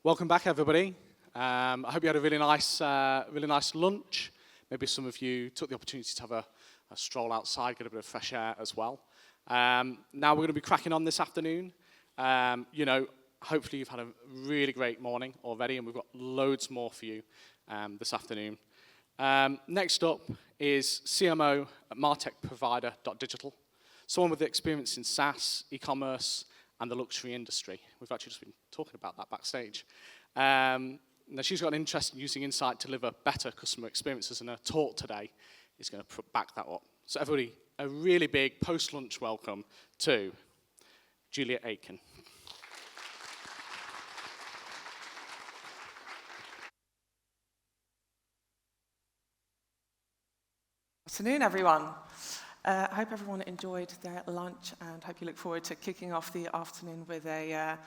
Welcome back, everybody. I hope you had a really nice lunch. Maybe some of you took the opportunity to have a stroll outside, get a bit of fresh air as well. Now we're going to be cracking on this afternoon. Hopefully you've had a really great morning already, and we've got loads more for you this afternoon. Next up is CMO at MarTech provider Dotdigital, someone with experience in SaaS, e-commerce, and the luxury industry. We've actually just been talking about that backstage. Now she's got an interest in using insight to deliver better customer experiences, and her talk today is going to back that up. So everybody, a really big post-lunch welcome to Juliette Aiken. Afternoon, everyone. I hope everyone enjoyed their lunch and hope you look forward to kicking off the afternoon with a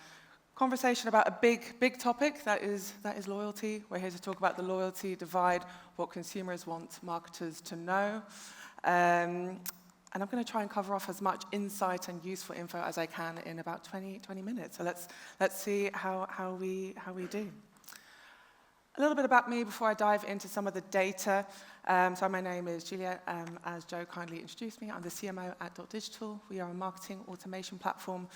conversation about a big topic that is loyalty. We're here to talk about the loyalty divide, what consumers want marketers to know. And I'm going to try and cover off as much insight and useful info as I can in about 20 minutes. So let's see how we do. A little bit about me before I dive into some of the data. So my name is Juliette, as Joe kindly introduced me. I'm the CMO at Dotdigital. We are a marketing automation platform.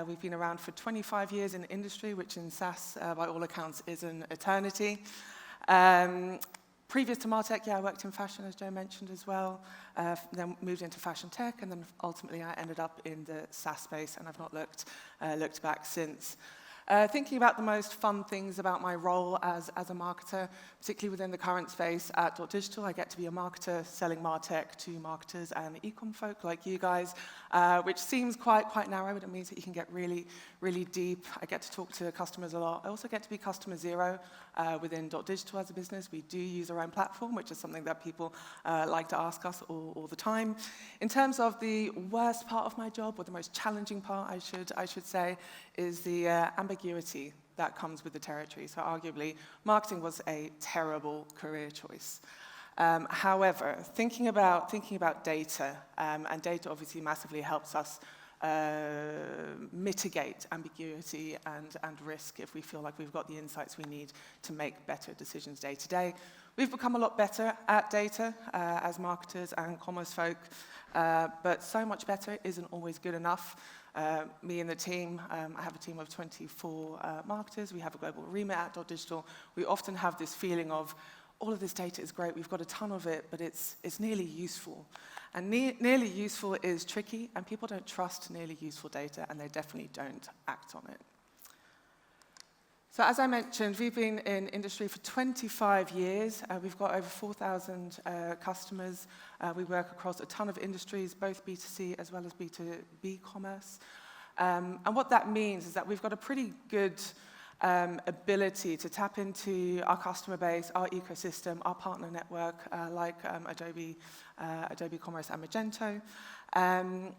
We've been around for 25 years in the industry, which in SaaS, by all accounts, is an eternity. Previous to MarTech, I worked in fashion, as Joe mentioned as well. Then moved into fashion tech, and then ultimately I ended up in the SaaS space, and I've not looked back since. Thinking about the most fun things about my role as a marketer, particularly within the current space at Dotdigital, I get to be a marketer selling MarTech to marketers and e-com folk like you guys, which seems quite narrow, but it means that you can get really deep. I get to talk to customers a lot. I also get to be customer zero within Dotdigital as a business. We do use our own platform, which is something that people like to ask us all the time. In terms of the worst part of my job, or the most challenging part, I should say, is the ambiguity that comes with the territory. So arguably, marketing was a terrible career choice. However, thinking about data, and data obviously massively helps us mitigate ambiguity and risk if we feel like we've got the insights we need to make better decisions day to day. We've become a lot better at data as marketers and commerce folk, but so much better isn't always good enough. Me and the team, I have a team of 24 marketers. We have a global remit at Dotdigital. We often have this feeling of, all of this data is great, we've got a ton of it, but it's nearly useful. And nearly useful is tricky, and people don't trust nearly useful data, and they definitely don't act on it. So as I mentioned, we've been in industry for 25 years. We've got over 4,000 customers. We work across a ton of industries, both B2C as well as B2B commerce. And what that means is that we've got a pretty good ability to tap into our customer base, our ecosystem, our partner network, like Adobe Commerce and Magento. And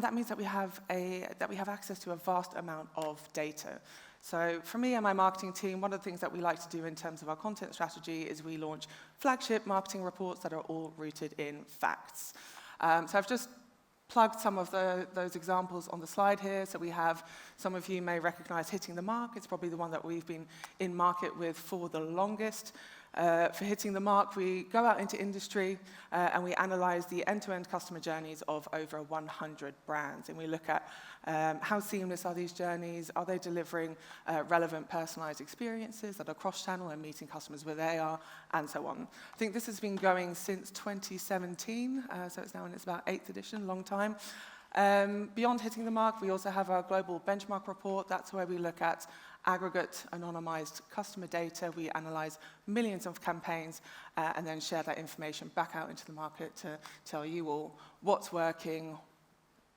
that means that we have access to a vast amount of data. So for me and my marketing team, one of the things that we like to do in terms of our content strategy is we launch flagship marketing reports that are all rooted in facts. So I've just plugged some of those examples on the slide here. So we have, some of you may recognize Hitting the Mark. It's probably the one that we've been in market with for the longest. For Hitting the Mark, we go out into industry and we analyze the end-to-end customer journeys of over 100 brands. And we look at how seamless are these journeys? Are they delivering relevant, personalized experiences that are cross-channel and meeting customers where they are, and so on. I think this has been going since 2017, so it's now in its about 8th edition, long time. Beyond Hitting the Mark, we also have our global benchmark report. That's where we look at aggregate anonymized customer data. We analyze millions of campaigns and then share that information back out into the market to tell you all what's working,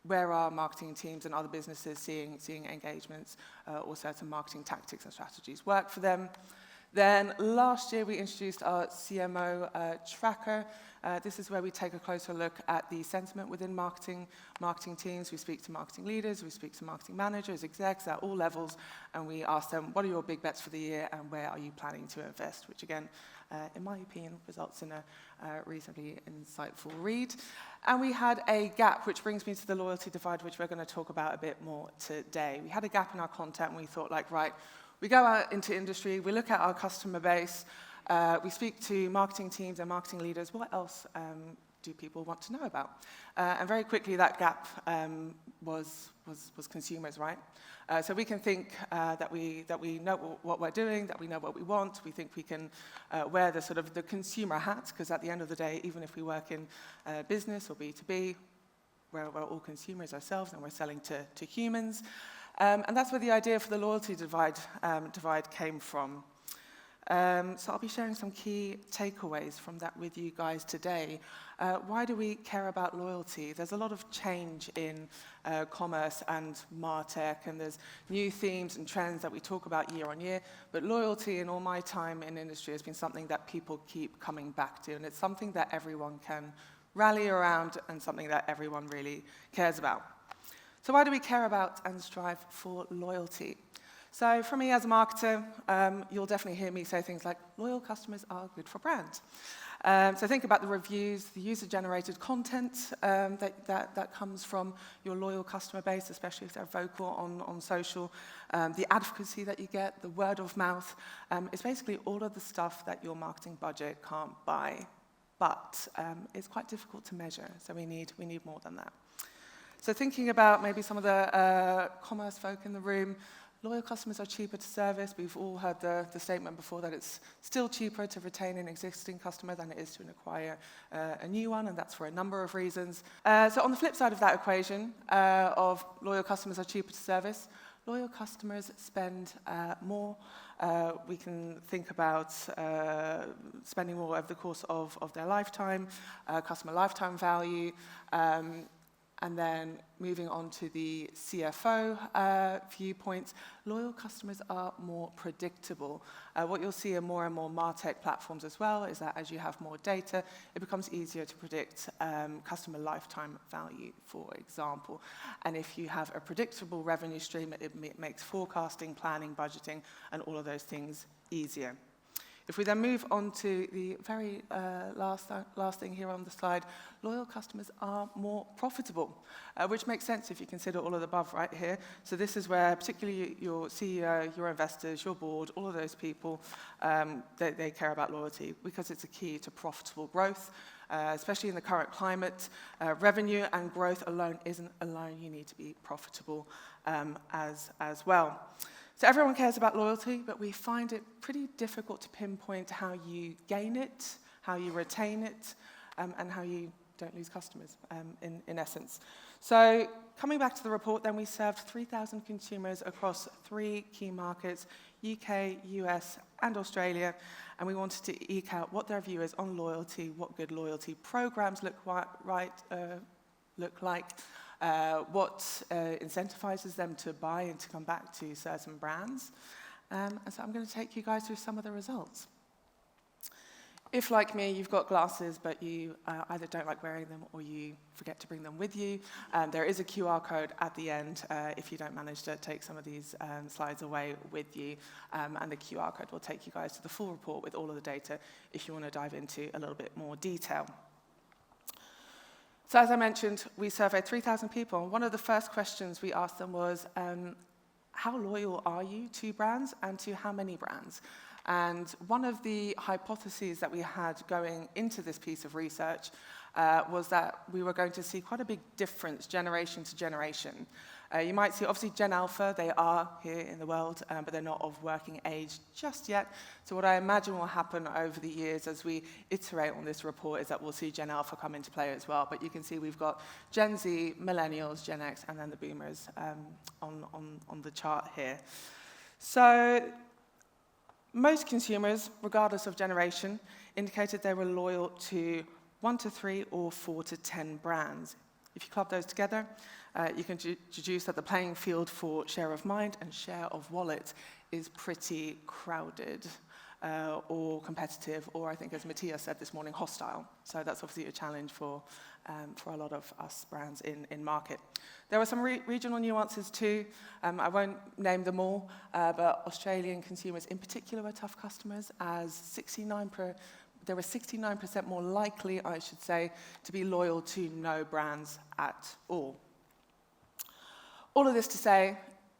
where are marketing teams and other businesses seeing engagements or certain marketing tactics and strategies work for them. Then last year we introduced our CMO tracker. This is where we take a closer look at the sentiment within marketing teams. We speak to marketing leaders, we speak to marketing managers, execs at all levels, and we ask them, what are your big bets for the year and where are you planning to invest? Which again, in my opinion, results in a reasonably insightful read. And we had a gap, which brings me to the loyalty divide, which we're going to talk about a bit more today. We had a gap in our content and we thought, like, right, We go out into industry, we look at our customer base, we speak to marketing teams and marketing leaders. What else do people want to know about? And very quickly, that gap was consumers, right? So we can think that we know what we're doing, that we know what we want. We think we can wear the sort of the consumer hat, because at the end of the day, even if we work in business or B2B, we're all consumers ourselves, and we're selling to humans. And that's where the idea for the loyalty divide came from. So I'll be sharing some key takeaways from that with you guys today. Why do we care about loyalty? There's a lot of change in commerce and MarTech, and there's new themes and trends that we talk about year on year, but loyalty in all my time in industry has been something that people keep coming back to, and it's something that everyone can rally around and something that everyone really cares about. So why do we care about and strive for loyalty? So for me as a marketer, you'll definitely hear me say things like, loyal customers are good for brands. So think about the reviews, the user-generated content that comes from your loyal customer base, especially if they're vocal on social, the advocacy that you get, the word of mouth. It's basically all of the stuff that your marketing budget can't buy, but it's quite difficult to measure, so we need more than that. So thinking about maybe some of the commerce folk in the room, loyal customers are cheaper to service. We've all heard the statement before that it's still cheaper to retain an existing customer than it is to acquire a new one, and that's for a number of reasons. So on the flip side of that equation of loyal customers are cheaper to service, loyal customers spend more. We can think about spending more over the course of their lifetime, customer lifetime value, and then moving on to the CFO viewpoint, loyal customers are more predictable. What you'll see in more and more MarTech platforms as well is that as you have more data, it becomes easier to predict customer lifetime value, for example. And if you have a predictable revenue stream, it makes forecasting, planning, budgeting, and all of those things easier. If we then move on to the very last thing here on the slide, loyal customers are more profitable, which makes sense if you consider all of the above right here. So this is where particularly your CEO, your investors, your board, all of those people, they care about loyalty because it's a key to profitable growth, especially in the current climate. Revenue and growth alone isn't alone. You need to be profitable as well. So everyone cares about loyalty, but we find it pretty difficult to pinpoint how you gain it, how you retain it, and how you don't lose customers, in essence. So coming back to the report, then we served 3,000 consumers across 3 key markets, UK, US, and Australia, and we wanted to eke out what their view is on loyalty, what good loyalty programs look like, what incentivizes them to buy and to come back to certain brands. And so I'm going to take you guys through some of the results. If, like me, you've got glasses, but you either don't like wearing them or you forget to bring them with you, there is a QR code at the end if you don't manage to take some of these slides away with you. And the QR code will take you guys to the full report with all of the data if you want to dive into a little bit more detail. So as I mentioned, we surveyed 3,000 people, and one of the first questions we asked them was, how loyal are you to brands and to how many brands? And one of the hypotheses that we had going into this piece of research was that we were going to see quite a big difference generation to generation. You might see, obviously, Gen Alpha, they are here in the world, but they're not of working age just yet. So what I imagine will happen over the years as we iterate on this report is that we'll see Gen Alpha come into play as well. But you can see we've got Gen Z, Millennials, Gen X, and then the Boomers on the chart here. So most consumers, regardless of generation, indicated they were loyal to 1 to 3 or 4 to 10 brands. If you club those together, you can deduce that the playing field for share of mind and share of wallet is pretty crowded or competitive, or I think, as Matthias said this morning, hostile. So that's obviously a challenge for a lot of us brands in market. There were some regional nuances too. I won't name them all, but Australian consumers in particular were tough customers, as they were 69% more likely, I should say, to be loyal to no brands at all. All of this to say,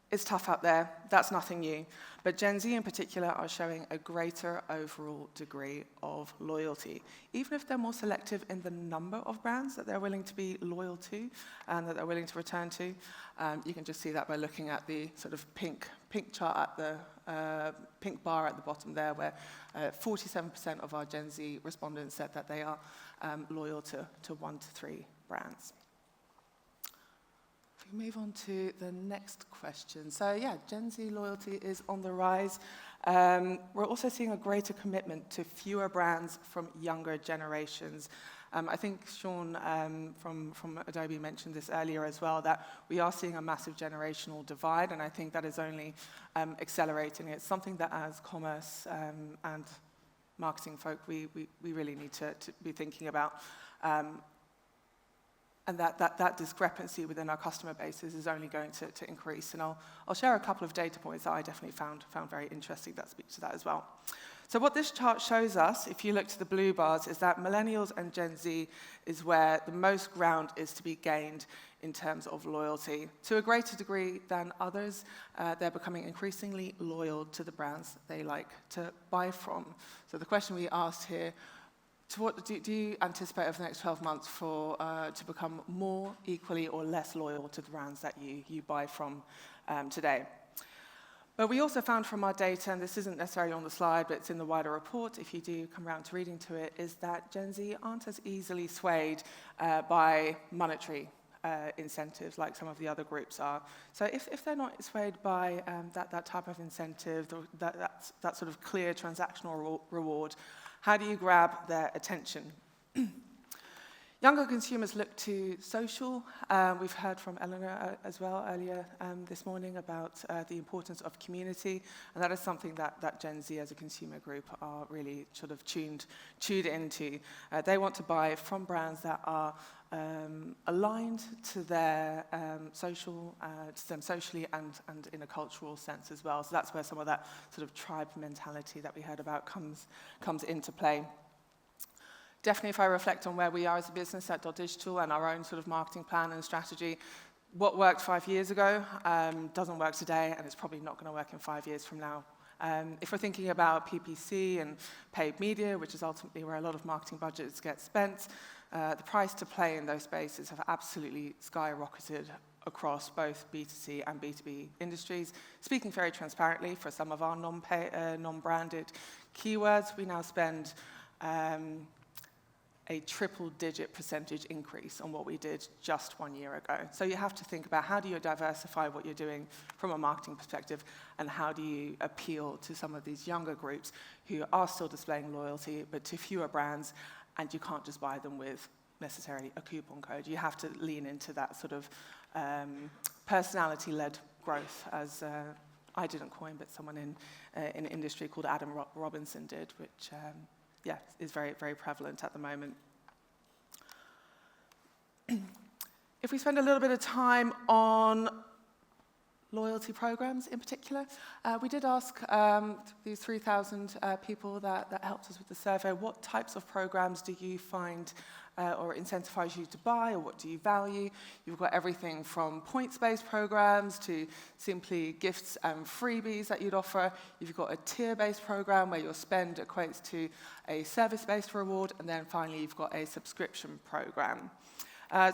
It's tough out there. That's nothing new. But Gen Z in particular are showing a greater overall degree of loyalty, even if they're more selective in the number of brands that they're willing to be loyal to and that they're willing to return to. You can just see that by looking at the sort of pink chart at the pink bar at the bottom there, where 47% of our Gen Z respondents said that they are loyal to 1 to 3 brands. We move on to the next question. So yeah, Gen Z loyalty is on the rise. We're also seeing a greater commitment to fewer brands from younger generations. I think Sean from Adobe mentioned this earlier as well, that we are seeing a massive generational divide, and I think that is only accelerating. It's something that as commerce and marketing folk, we really need to be thinking about. And that discrepancy within our customer bases is only going to increase. And I'll share a couple of data points that I definitely found very interesting that speak to that as well. So what this chart shows us, if you look to the blue bars, is that millennials and Gen Z is where the most ground is to be gained in terms of loyalty. To a greater degree than others, they're becoming increasingly loyal to the brands they like to buy from. So the question we asked here, to what do you anticipate over the next 12 months to become more, equally, or less loyal to the brands that you buy from today? But we also found from our data, and this isn't necessarily on the slide, but it's in the wider report, if you do come around to reading to it, is that Gen Z aren't as easily swayed by monetary incentives like some of the other groups are. So if they're not swayed by that type of incentive, that sort of clear transactional reward, how do you grab their attention? Younger consumers look to social. We've heard from Eleanor as well earlier this morning about the importance of community, and that is something that Gen Z as a consumer group are really sort of tuned into. They want to buy from brands that are aligned to their to them socially and in a cultural sense as well. So that's where some of that sort of tribe mentality that we heard about comes into play. Definitely, if I reflect on where we are as a business at Dotdigital and our own sort of marketing plan and strategy, what worked 5 years ago doesn't work today, and it's probably not going to work in 5 years from now. If we're thinking about PPC and paid media, which is ultimately where a lot of marketing budgets get spent, the price to play in those spaces have absolutely skyrocketed across both B2C and B2B industries. Speaking very transparently, for some of our non-branded keywords, we now spend a triple-digit percentage increase on what we did just 1 year ago. So you have to think about how do you diversify what you're doing from a marketing perspective, and how do you appeal to some of these younger groups who are still displaying loyalty, but to fewer brands, and you can't just buy them with necessarily a coupon code. You have to lean into that sort of personality-led growth, as I didn't coin, but someone in industry called Adam Robinson did, which is very, very prevalent at the moment. If we spend a little bit of time on loyalty programs in particular, we did ask these 3,000 people that helped us with the survey, what types of programs do you find or incentivize you to buy, or what do you value? You've got everything from points-based programs to simply gifts and freebies that you'd offer. You've got a tier-based program where your spend equates to a service-based reward, and then finally you've got a subscription program.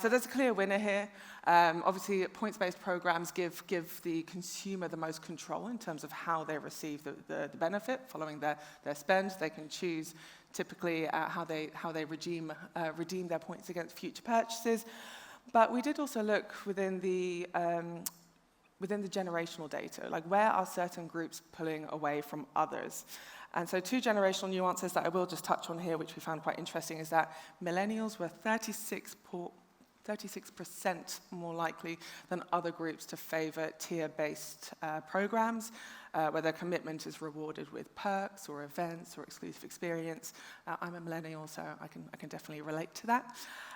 So there's a clear winner here. Obviously, points-based programs give the consumer the most control in terms of how they receive the benefit following their spend. They can choose typically how they redeem their points against future purchases. But we did also look within the generational data, like where are certain groups pulling away from others? And so 2 generational nuances that I will just touch on here, which we found quite interesting, is that millennials were 36% more likely than other groups to favor tier-based programs, where their commitment is rewarded with perks or events or exclusive experience. I'm a millennial, so I can definitely relate to that.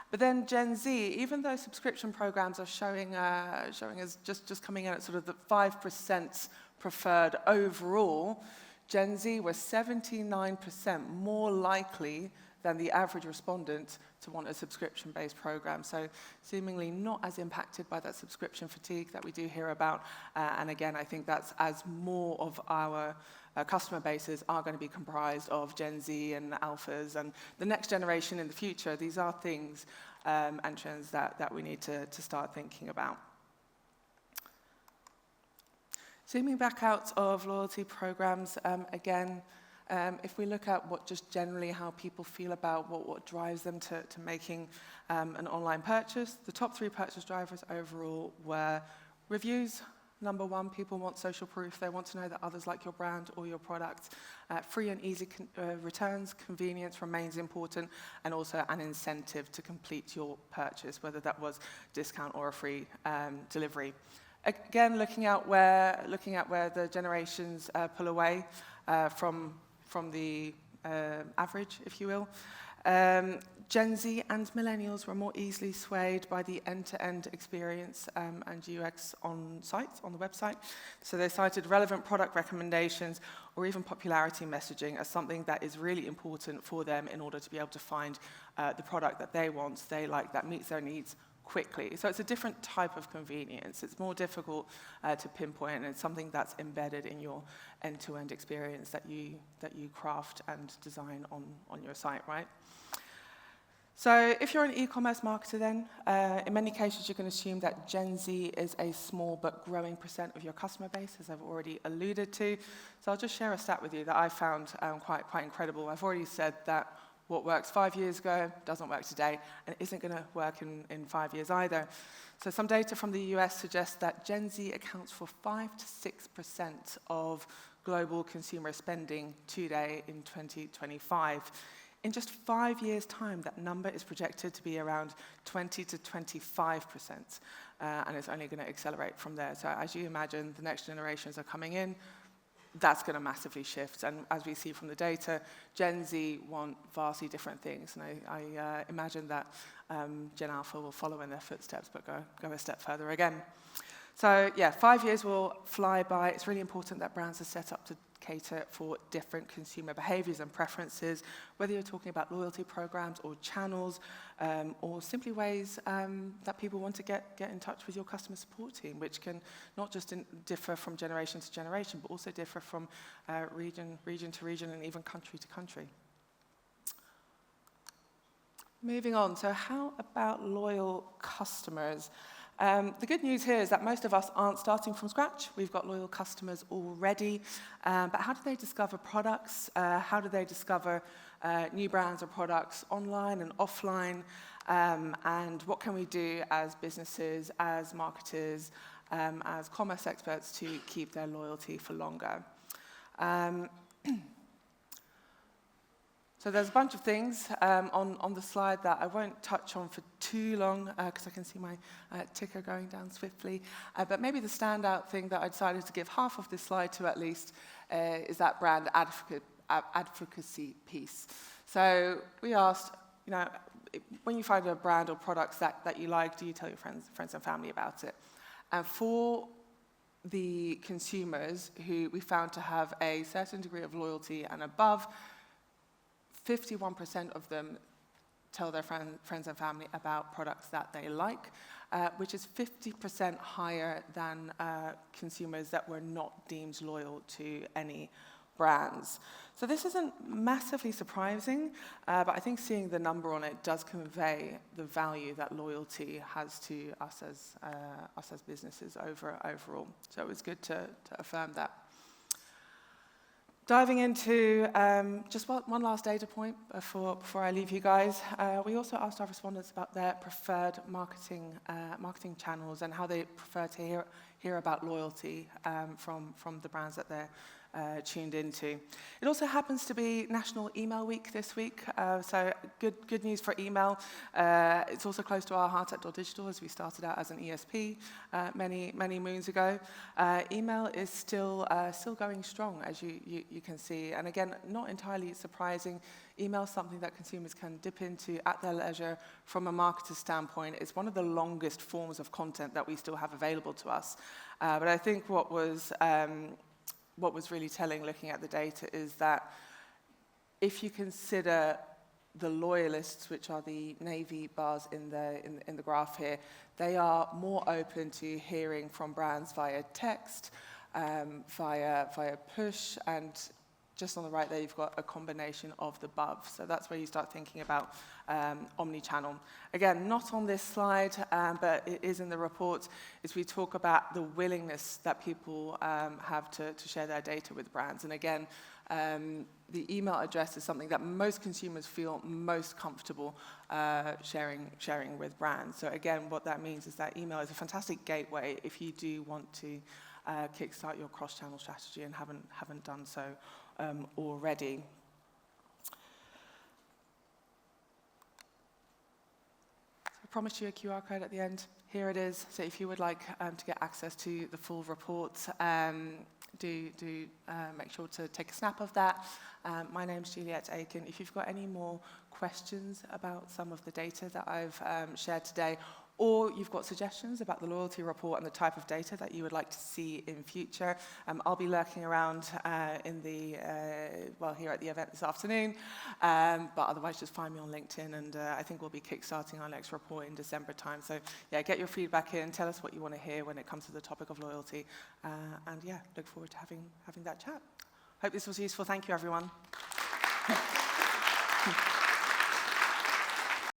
But then Gen Z, even though subscription programs are showing as just coming in at sort of the 5% preferred overall, Gen Z were 79% more likely than the average respondent to want a subscription-based program. So seemingly not as impacted by that subscription fatigue that we do hear about. And again, I think that's as more of our customer bases are going to be comprised of Gen Z and Alphas and the next generation in the future. These are things and trends that we need to start thinking about. Zooming back out of loyalty programs, again, if we look at what just generally how people feel about what drives them to making an online purchase, the top 3 purchase drivers overall were reviews. Number 1, people want social proof. They want to know that others like your brand or your product. Free and easy returns, convenience remains important, and also an incentive to complete your purchase, whether that was discount or a free delivery. Again, looking at where the generations pull away from the average, if you will. Gen Z and millennials were more easily swayed by the end-to-end experience and UX on the website. So they cited relevant product recommendations or even popularity messaging as something that is really important for them in order to be able to find the product that they want, they like, that meets their needs quickly. So it's a different type of convenience. It's more difficult to pinpoint, and it's something that's embedded in your end-to-end experience that you craft and design on your site, right? So if you're an e-commerce marketer then, in many cases you can assume that Gen Z is a small but growing % of your customer base, as I've already alluded to. So I'll just share a stat with you that I found quite incredible. I've already said that what works 5 years ago doesn't work today, and it isn't going to work in 5 years either. So some data from the US suggests that Gen Z accounts for 5 to 6% of global consumer spending today in 2025. In just 5 years' time, that number is projected to be around 20 to 25%, and it's only going to accelerate from there. So as you imagine, the next generations are coming in. That's going to massively shift. And as we see from the data, Gen Z want vastly different things. And I imagine that Gen Alpha will follow in their footsteps, but go a step further again. So yeah, 5 years will fly by. It's really important that brands are set up to cater for different consumer behaviors and preferences, whether you're talking about loyalty programs or channels, or simply ways that people want to get in touch with your customer support team, which can not just differ from generation to generation, but also differ from region to region and even country to country. Moving on, so how about loyal customers? The good news here is that most of us aren't starting from scratch. We've got loyal customers already. But how do they discover products? How do they discover new brands or products online and offline? And what can we do as businesses, as marketers, as commerce experts to keep their loyalty for longer? So there's a bunch of things on the slide that I won't touch on for too long because I can see my ticker going down swiftly. But maybe the standout thing that I decided to give half of this slide to at least is that brand advocacy piece. So we asked, when you find a brand or products that you like, do you tell your friends and family about it? And for the consumers who we found to have a certain degree of loyalty and above, 51% of them tell their friends and family about products that they like, which is 50% higher than consumers that were not deemed loyal to any brands. So this isn't massively surprising, but I think seeing the number on it does convey the value that loyalty has to us as businesses overall. So it was good to affirm that. Diving into just one last data point before I leave you guys, we also asked our respondents about their preferred marketing channels and how they prefer to hear about loyalty from the brands that they're tuned into. It also happens to be National Email Week this week, so good news for email. It's also close to our heart at Dotdigital, as we started out as an ESP many moons ago. Email is still going strong, as you can see, and again, not entirely surprising. Email is something that consumers can dip into at their leisure. From a marketer's standpoint, it's one of the longest forms of content that we still have available to us. But I think what was really telling looking at the data is that if you consider the loyalists, which are the navy bars in the graph here, they are more open to hearing from brands via text, via push, and just on the right there, you've got a combination of the above. So that's where you start thinking about omni-channel. Again, not on this slide, but it is in the report, is we talk about the willingness that people have to share their data with brands. And again, the email address is something that most consumers feel most comfortable sharing with brands. So again, what that means is that email is a fantastic gateway if you do want to kickstart your cross-channel strategy and haven't done so already. I promised you a QR code at the end. Here it is. So if you would like to get access to the full report, do make sure to take a snap of that. My name's Juliette Aiken. If you've got any more questions about some of the data that I've shared today, or you've got suggestions about the loyalty report and the type of data that you would like to see in future, I'll be lurking around here at the event this afternoon, but otherwise just find me on LinkedIn, and I think we'll be kickstarting our next report in December time. So yeah, get your feedback in, tell us what you want to hear when it comes to the topic of loyalty, and yeah, look forward to having that chat. Hope this was useful. Thank you, everyone.